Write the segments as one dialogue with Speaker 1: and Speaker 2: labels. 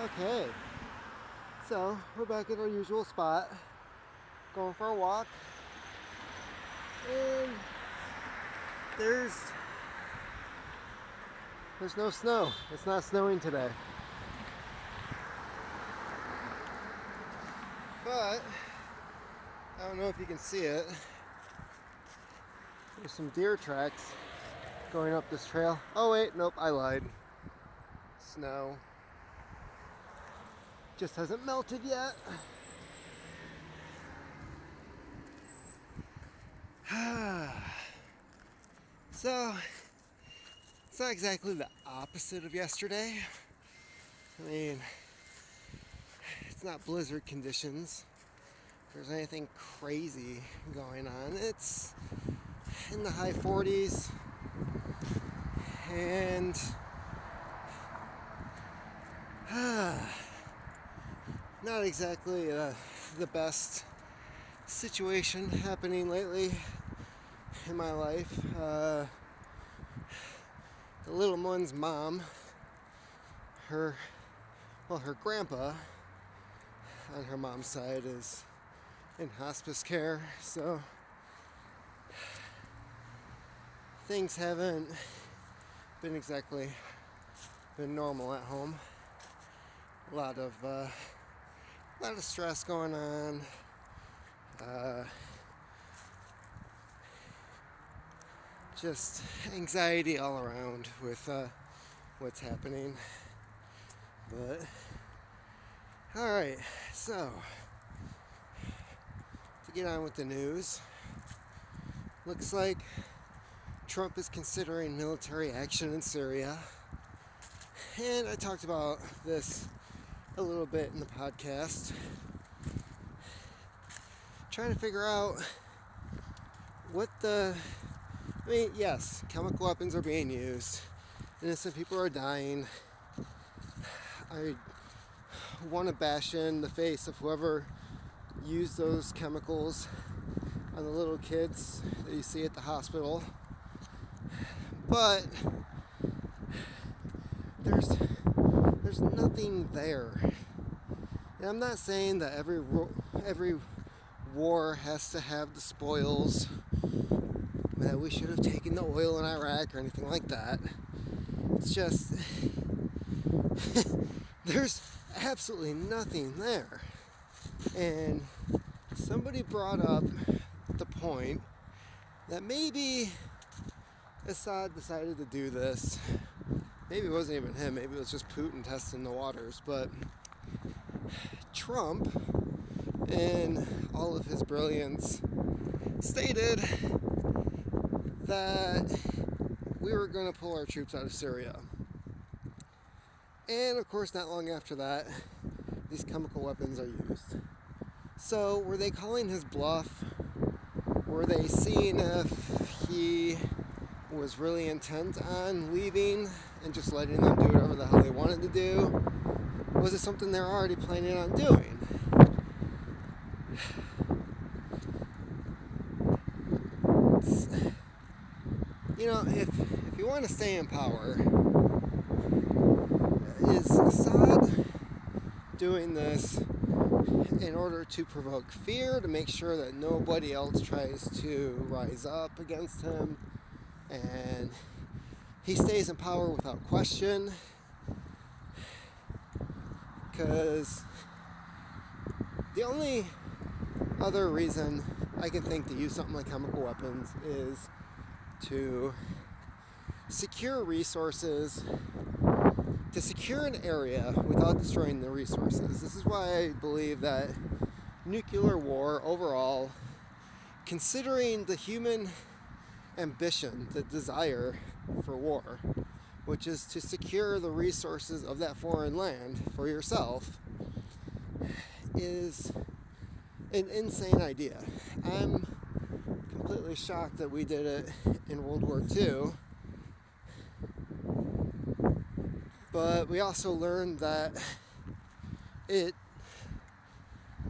Speaker 1: Okay, so we're back at our usual spot, going for a walk, and there's no snow. It's not snowing today. But I don't know if you can see it. There's some deer tracks going up this trail. Oh wait, nope, I lied. Snow. Just hasn't melted yet. So, it's not exactly the opposite of yesterday. I mean, it's not blizzard conditions. If there's anything crazy going on, it's in the high 40s. And not exactly the best situation happening lately in my life. The little one's mom, her grandpa on her mom's side is in hospice care, so things haven't been exactly normal at home. A lot of stress going on. Just anxiety all around with what's happening. But all right, so to get on with the news, looks like Trump is considering military action in Syria. And I talked about this a little bit in the podcast. Trying to figure out yes, chemical weapons are being used. Innocent people are dying. I want to bash in the face of whoever used those chemicals on the little kids that you see at the hospital. But there's nothing there. And I'm not saying that every war has to have the spoils, that we should have taken the oil in Iraq or anything like that. It's just there's absolutely nothing there. And somebody brought up the point that maybe Assad decided to do this. Maybe it wasn't even him, maybe it was just Putin testing the waters, but Trump, in all of his brilliance, stated that we were going to pull our troops out of Syria. And of course, not long after that, these chemical weapons are used. So, were they calling his bluff? Were they seeing if he was really intent on leaving and just letting them do whatever the hell they wanted to do? Was it something they're already planning on doing? If you want to stay in power, is Assad doing this in order to provoke fear, to make sure that nobody else tries to rise up against him and he stays in power without question? Because the only other reason I can think to use something like chemical weapons is to secure resources, to secure an area without destroying the resources. This is why I believe that nuclear war overall, considering the human ambition, the desire for war, which is to secure the resources of that foreign land for yourself, is an insane idea. I'm completely shocked that we did it in World War II. But we also learned that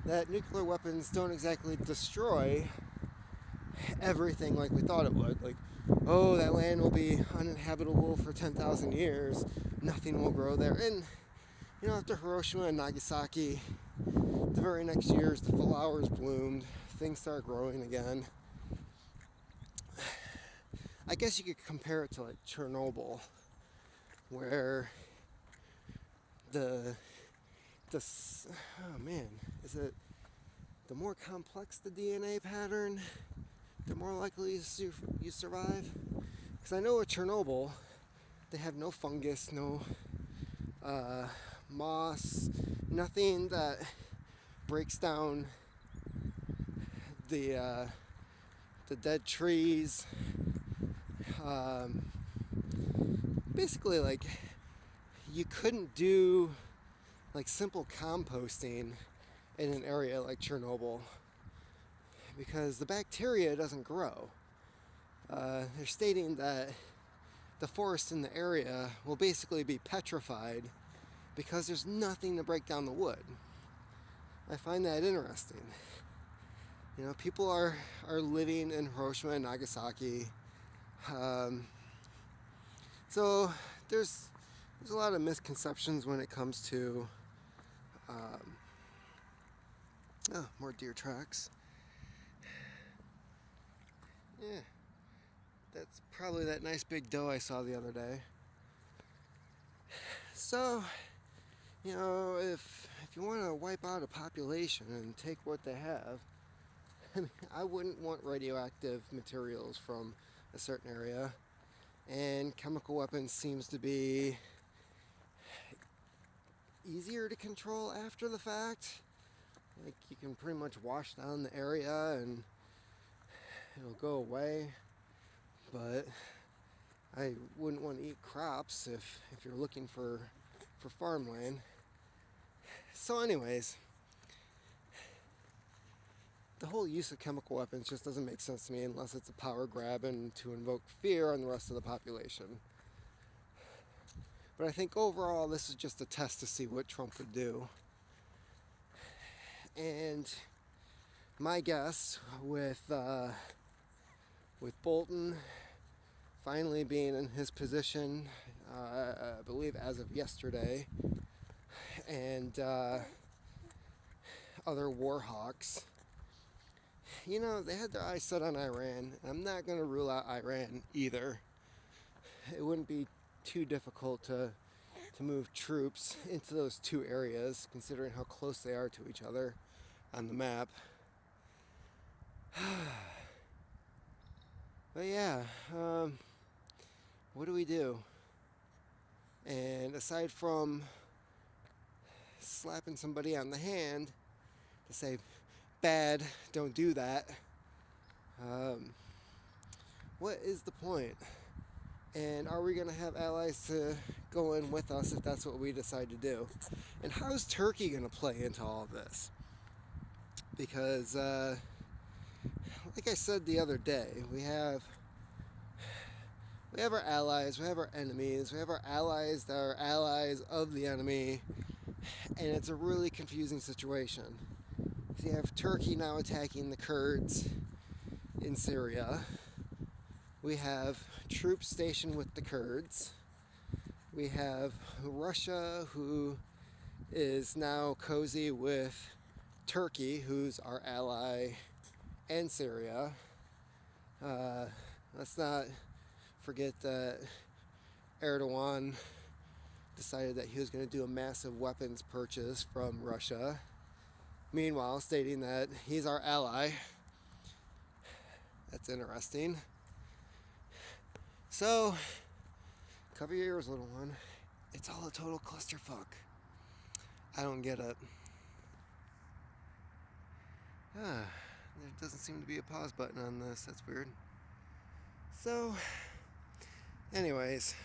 Speaker 1: nuclear weapons don't exactly destroy everything like we thought it would. Like, oh, that land will be uninhabitable for 10,000 years. Nothing will grow there. And After Hiroshima and Nagasaki, the very next years, the flowers bloomed, things started growing again. I guess you could compare it to like Chernobyl, where is it the more complex the DNA pattern, the more likely you survive? Because I know with Chernobyl, they have no fungus, no moss, nothing that breaks down the dead trees. Basically, like, you couldn't do like simple composting in an area like Chernobyl because the bacteria doesn't grow. They're stating that the forest in the area will basically be petrified because there's nothing to break down the wood. I find that interesting. People are living in Hiroshima and Nagasaki. So there's a lot of misconceptions when it comes to more deer tracks. Yeah, that's probably that nice big doe I saw the other day. So, if you want to wipe out a population and take what they have, I wouldn't want radioactive materials from a certain area, and chemical weapons seems to be easier to control after the fact. Like, you can pretty much wash down the area and it'll go away, but I wouldn't want to eat crops if you're looking for farmland. So anyways, the whole use of chemical weapons just doesn't make sense to me unless it's a power grab and to invoke fear on the rest of the population. But I think overall this is just a test to see what Trump would do. And my guess with Bolton finally being in his position, I believe as of yesterday, and other war hawks, they had their eyes set on Iran. I'm not going to rule out Iran either. It wouldn't be too difficult to move troops into those two areas, considering how close they are to each other on the map. But yeah, what do we do? And aside from slapping somebody on the hand to say, bad, don't do that, what is the point? And are we going to have allies to go in with us if that's what we decide to do? And how is Turkey going to play into all of this? Because, like I said the other day, we have our allies, we have our enemies, we have our allies that are allies of the enemy, and it's a really confusing situation. So you have Turkey now attacking the Kurds in Syria. We have troops stationed with the Kurds. We have Russia, who is now cozy with Turkey, who's our ally, and Syria. Let's not forget that Erdogan decided that he was going to do a massive weapons purchase from Russia, meanwhile stating that he's our ally. That's interesting. So, cover your ears, little one. It's all a total clusterfuck. I don't get it. There doesn't seem to be a pause button on this. That's weird. So, anyways,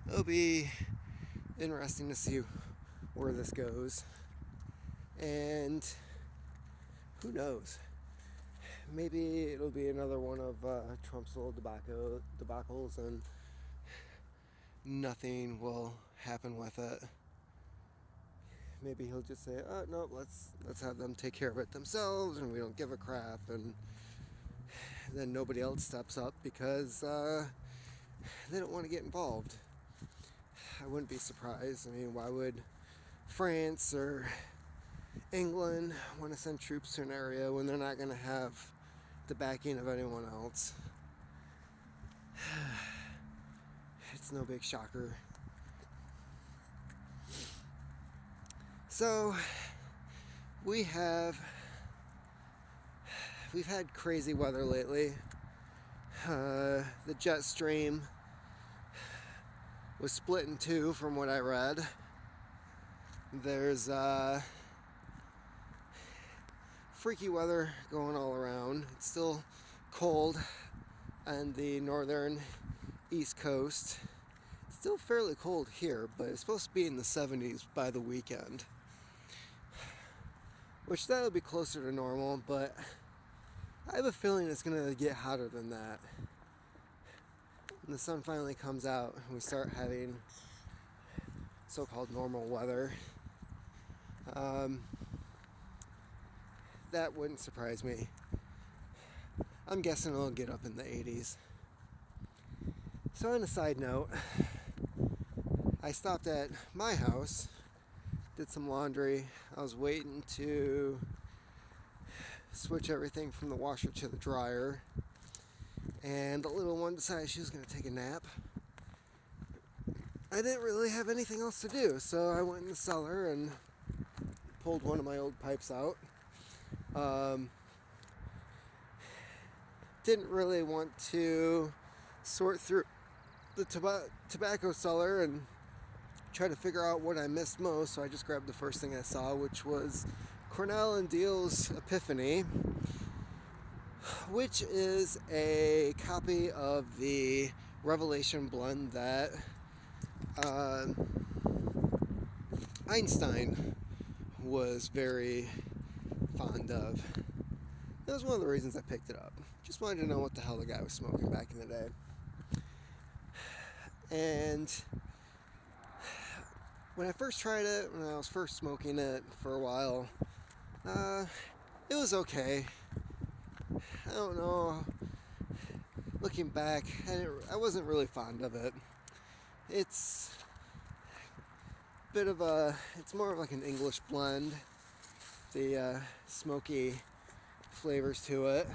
Speaker 1: it'll be interesting to see where this goes. And who knows? Maybe it'll be another one of Trump's little debacles and nothing will happen with it. Maybe he'll just say, oh, no, let's have them take care of it themselves and we don't give a crap. And then nobody else steps up because they don't want to get involved. I wouldn't be surprised. I mean, why would France or England want to send troops to an area when they're not going to have the backing of anyone else? It's no big shocker. So we've had crazy weather lately. The jet stream was split in two from what I read. There's freaky weather going all around. It's still cold on the northern east coast. It's still fairly cold here, but it's supposed to be in the 70s by the weekend, which that would be closer to normal, but I have a feeling it's going to get hotter than that. When the sun finally comes out and we start having so-called normal weather, that wouldn't surprise me. I'm guessing it'll get up in the 80s. So on a side note, I stopped at my house, did some laundry. I was waiting to switch everything from the washer to the dryer, and the little one decided she was going to take a nap. I didn't really have anything else to do, so I went in the cellar and pulled one of my old pipes out. Didn't really want to sort through the tobacco cellar and try to figure out what I missed most, so I just grabbed the first thing I saw, which was Cornell and Deal's Epiphany, which is a copy of the Revelation blend that Einstein was very fond of. That was one of the reasons I picked it up. Just wanted to know what the hell the guy was smoking back in the day. And when I first tried it, when I was first smoking it for a while, it was okay. I don't know. Looking back, I wasn't really fond of it. It's it's more of like an English blend. The smoky flavors to it.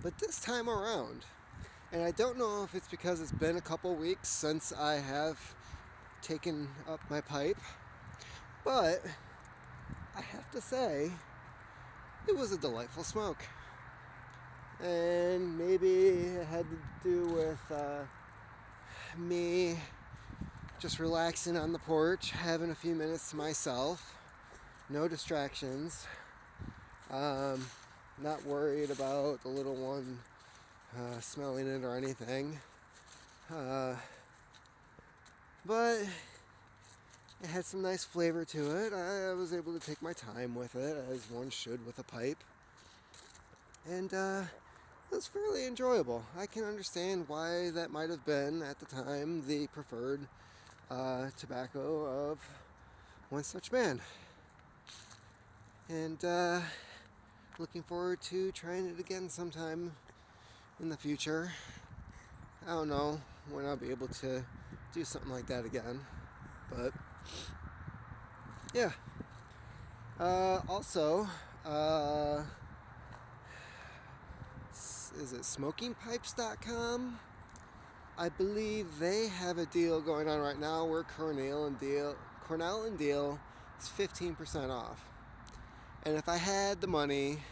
Speaker 1: But this time around, and I don't know if it's because it's been a couple weeks since I have taken up my pipe, but I have to say, it was a delightful smoke. And maybe it had to do with me just relaxing on the porch, having a few minutes to myself, no distractions, not worried about the little one smelling it or anything. But it had some nice flavor to it. I was able to take my time with it, as one should with a pipe. And it was fairly enjoyable. I can understand why that might have been, at the time, the preferred tobacco of one such man. And looking forward to trying it again sometime in the future. I don't know when I'll be able to do something like that again, but yeah. Also, is it smokingpipes.com? I believe they have a deal going on right now where Cornell and Deal is 15% off. And if I had the money,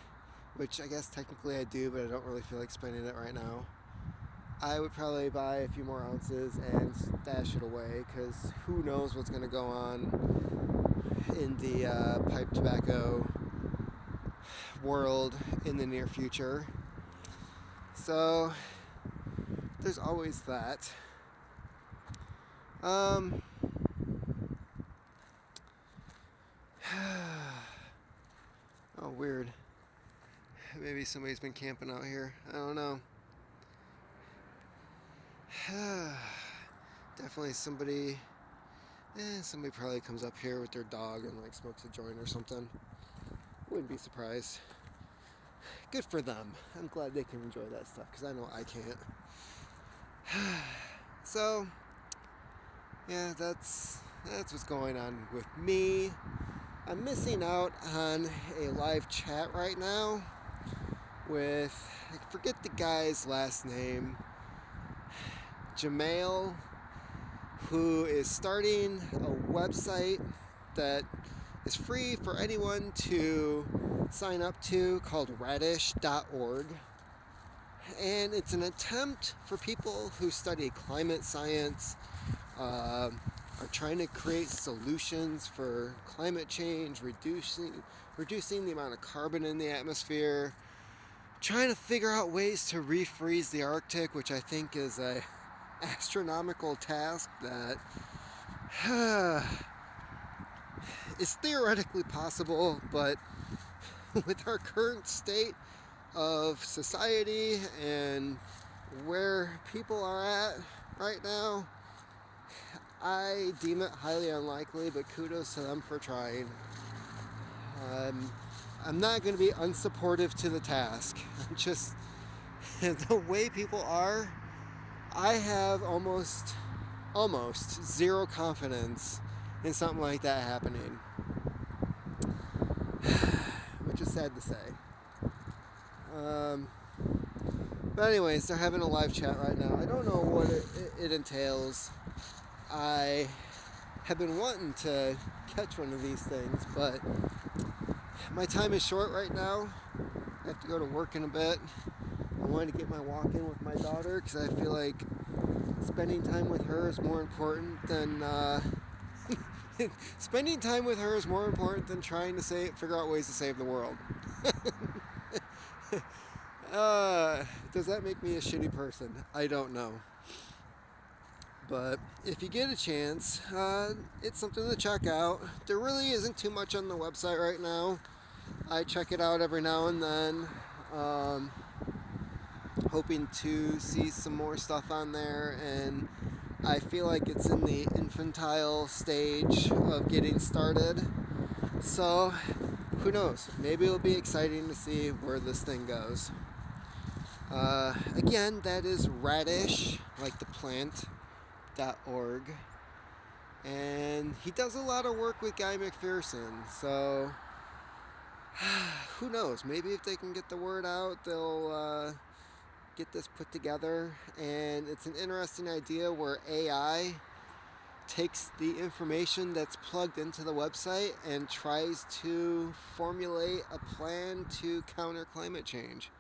Speaker 1: which I guess technically I do, but I don't really feel like spending it right now, I would probably buy a few more ounces and stash it away, because who knows what's going to go on in the pipe tobacco world in the near future. So there's always that. Oh, weird. Maybe somebody's been camping out here. I don't know. Definitely somebody probably comes up here with their dog and like smokes a joint or something. Wouldn't be surprised. Good for them. I'm glad they can enjoy that stuff, because I know I can't. So, yeah, that's what's going on with me. I'm missing out on a live chat right now with, I forget the guy's last name, Jamen, who is starting a website that is free for anyone to sign up to called Radish.org. And it's an attempt for people who study climate science, are trying to create solutions for climate change, reducing the amount of carbon in the atmosphere, trying to figure out ways to refreeze the Arctic, which I think is a astronomical task that is theoretically possible, but with our current state of society and where people are at right now, I deem it highly unlikely, but kudos to them for trying. I'm not going to be unsupportive to the task. Just the way people are, I have almost zero confidence in something like that happening, which is sad to say. But anyways, they're having a live chat right now. I don't know what it entails. I have been wanting to catch one of these things, but my time is short right now. I have to go to work in a bit. I wanted to get my walk in with my daughter because I feel like spending time with her is more important than spending time with her is more important than trying to figure out ways to save the world. Does that make me a shitty person? I don't know. But if you get a chance, it's something to check out. There really isn't too much on the website right now. I check it out every now and then, hoping to see some more stuff on there, and I feel like it's in the infantile stage of getting started. So, who knows? Maybe it'll be exciting to see where this thing goes. Again, that is Radish, like the plant.org. And he does a lot of work with Guy McPherson, so who knows? Maybe if they can get the word out, they'll get this put together. And it's an interesting idea where AI takes the information that's plugged into the website and tries to formulate a plan to counter climate change.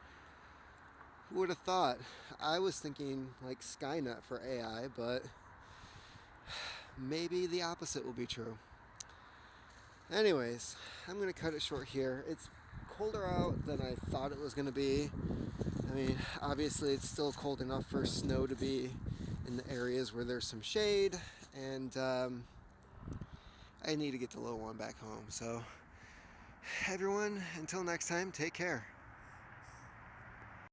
Speaker 1: Who would have thought? I was thinking like Skynet for AI, but maybe the opposite will be true. Anyways, I'm going to cut it short here. It's colder out than I thought it was going to be. I mean, obviously it's still cold enough for snow to be in the areas where there's some shade, and I need to get the little one back home. So, everyone, until next time, take care.